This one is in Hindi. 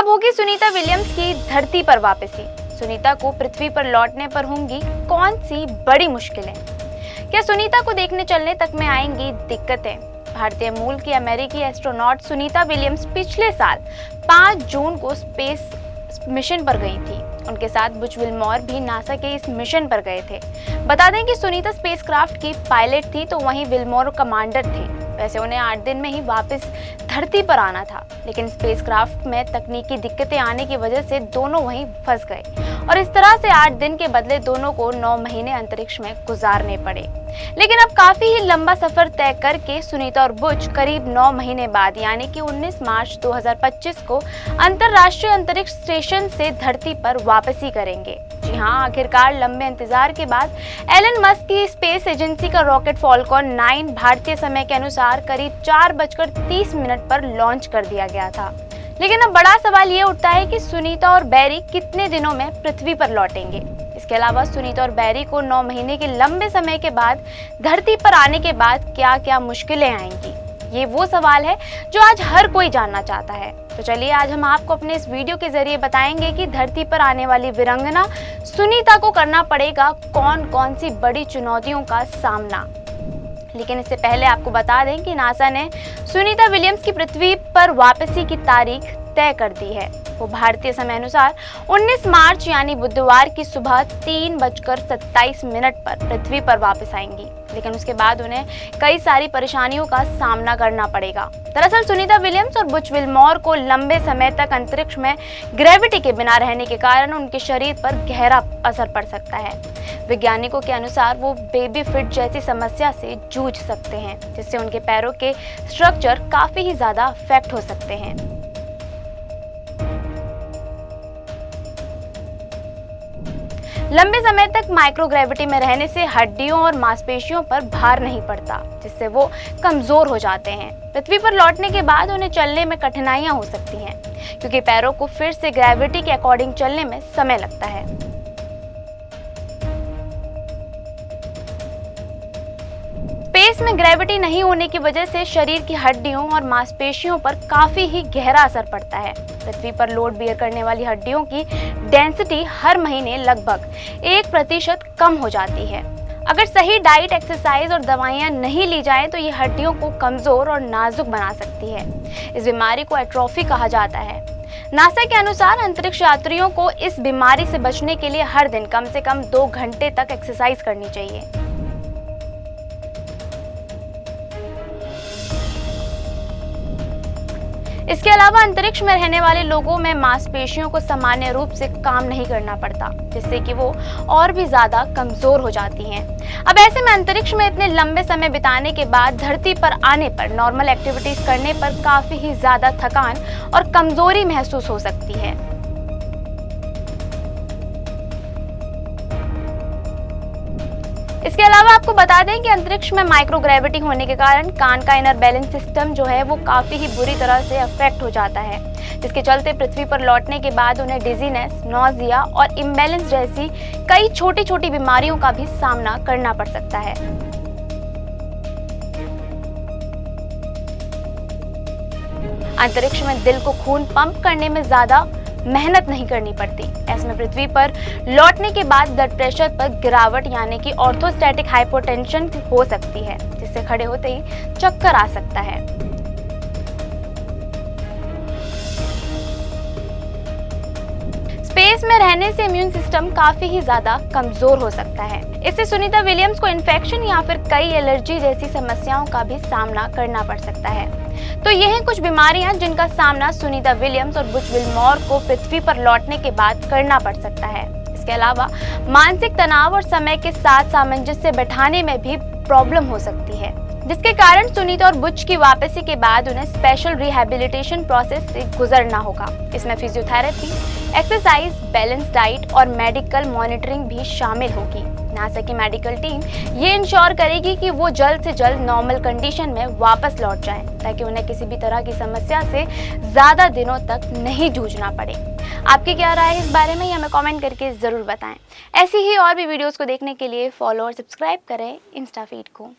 अब होगी सुनीता विलियम्स की धरती पर वापसी। सुनीता को पृथ्वी पर लौटने पर होंगी कौन सी बड़ी मुश्किलें? क्या सुनीता को देखने चलने तक में आएंगी दिक्कतें? भारतीय मूल की अमेरिकी एस्ट्रोनॉट सुनीता विलियम्स पिछले साल 5 जून को स्पेस मिशन पर गई थी। उनके साथ बुच विल्मोर भी नासा के इस मिशन पर गए थे। बता दें कि सुनीता स्पेसक्राफ्ट की पायलट थी तो वहीं विल्मोर कमांडर थे। वैसे उन्हें 8 दिन में ही वापस धरती पर आना था, लेकिन स्पेसक्राफ्ट में तकनीकी दिक्कतें आने की वजह से दोनों वहीं फंस गए और इस तरह से 8 दिन के बदले दोनों को 9 महीने अंतरिक्ष में गुजारने पड़े। लेकिन अब काफी ही लंबा सफर तय करके सुनीता और बुच करीब 9 महीने बाद यानी कि 19 मार्च 2025 को अंतरराष्ट्रीय अंतरिक्ष स्टेशन से धरती पर वापसी करेंगे। जी हां, आखिरकार लंबे इंतजार के बाद एलन मस्क की स्पेस एजेंसी का रॉकेट फॉल्कन 9 भारतीय समय के अनुसार करीब 4:30 पर लॉन्च कर दिया गया था। लेकिन अब बड़ा सवाल ये उठता है कि सुनीता और बैरी कितने दिनों में पृथ्वी पर लौटेंगे। इसके अलावा सुनीता और बैरी को 9 महीने के लंबे समय के बाद धरती पर आने के बाद क्या क्या मुश्किलें आएंगी, ये वो सवाल है जो आज हर कोई जानना चाहता है। तो चलिए आज हम आपको अपने इस वीडियो के जरिए बताएंगे कि धरती पर आने वाली वीरांगना सुनीता को करना पड़ेगा कौन कौन सी बड़ी चुनौतियों का सामना। लेकिन इससे पहले आपको बता दें कि नासा ने सुनीता विलियम्स की पृथ्वी पर वापसी की तारीख तय कर दी है। वो भारतीय समय अनुसार 19 मार्च यानी बुधवार की सुबह 3:27 पर पृथ्वी पर वापस आएंगी। लेकिन उसके बाद उन्हें कई सारी परेशानियों का सामना करना पड़ेगा। दरअसल सुनीता विलियम्स और बुच विल्मोर को लंबे समय तक अंतरिक्ष में ग्रेविटी के बिना रहने के कारण उनके शरीर पर गहरा असर पड़ सकता है। वैज्ञानिकों के अनुसार वो बेबी फिट जैसी समस्या से जूझ सकते हैं, जिससे उनके पैरों के स्ट्रक्चर काफी ही ज्यादा अफेक्ट हो सकते हैं। लंबे समय तक माइक्रोग्रेविटी में रहने से हड्डियों और मांसपेशियों पर भार नहीं पड़ता, जिससे वो कमजोर हो जाते हैं। पृथ्वी पर लौटने के बाद उन्हें चलने में कठिनाइयां हो सकती हैं, क्योंकि पैरों को फिर से ग्रेविटी के अकॉर्डिंग चलने में समय लगता है। स्पेस में ग्रेविटी नहीं होने की वजह से शरीर की हड्डियों और मांसपेशियों पर काफी ही गहरा असर पड़ता है। पृथ्वी पर लोड बेयर करने वाली हड्डियों की डेंसिटी हर महीने लगभग 1% कम हो जाती है। अगर सही डाइट, एक्सरसाइज और दवाइयां नहीं ली जाएं तो ये हड्डियों को कमजोर और नाजुक बना सकती है। इस बीमारी को एट्रोफी कहा जाता है। नासा के अनुसार अंतरिक्ष यात्रियों को इस बीमारी से बचने के लिए हर दिन कम से कम 2 घंटे तक एक्सरसाइज करनी चाहिए। इसके अलावा अंतरिक्ष में रहने वाले लोगों में मांसपेशियों को सामान्य रूप से काम नहीं करना पड़ता, जिससे कि वो और भी ज्यादा कमजोर हो जाती हैं। अब ऐसे में अंतरिक्ष में इतने लंबे समय बिताने के बाद धरती पर आने पर नॉर्मल एक्टिविटीज करने पर काफी ही ज्यादा थकान और कमजोरी महसूस हो सकती है। इसके अलावा आपको बता दें कि अंतरिक्ष में माइक्रोग्रेविटी होने के कारण कान का इनर बैलेंस सिस्टम जो है वो काफी ही बुरी तरह से अफेक्ट हो जाता है, जिसके चलते पृथ्वी पर लौटने के बाद उन्हें डिजीनेस, नोजिया और इम्बैलेंस जैसी कई छोटी छोटी बीमारियों का भी सामना करना पड़ सकता है। अंतरिक्ष में दिल को खून पंप करने में ज्यादा मेहनत नहीं करनी पड़ती। ऐसे में पृथ्वी पर लौटने के बाद ब्लड प्रेशर पर गिरावट यानी कि ऑर्थोस्टैटिक हाइपोटेंशन हो सकती है, जिससे खड़े होते ही चक्कर आ सकता है। स्पेस में रहने से इम्यून सिस्टम काफी ही ज्यादा कमजोर हो सकता है। इससे सुनीता विलियम्स को इन्फेक्शन या फिर कई एलर्जी जैसी समस्याओं का भी सामना करना पड़ सकता है। तो ये हैं कुछ बीमारियां जिनका सामना सुनीता विलियम्स और बुच विल्मोर को पृथ्वी पर लौटने के बाद करना पड़ सकता है। इसके अलावा मानसिक तनाव और समय के साथ सामंजस्य बैठाने में भी प्रॉब्लम हो सकती है, जिसके कारण सुनीता और बुच की वापसी के बाद उन्हें स्पेशल रिहैबिलिटेशन प्रोसेस से गुजरना होगा। इसमें फिजियोथेरेपी, एक्सरसाइज, बैलेंस डाइट और मेडिकल मॉनिटरिंग भी शामिल होगी। नासा की मेडिकल टीम ये इंश्योर करेगी कि वो जल्द से जल्द नॉर्मल कंडीशन में वापस लौट जाएं, ताकि उन्हें किसी भी तरह की समस्या से ज्यादा दिनों तक नहीं जूझना पड़े। आपकी क्या राय है इस बारे में, हमें कमेंट करके जरूर बताएं। ऐसी ही और भी वीडियोस को देखने के लिए फॉलो और सब्सक्राइब करें इंस्टा फीड को।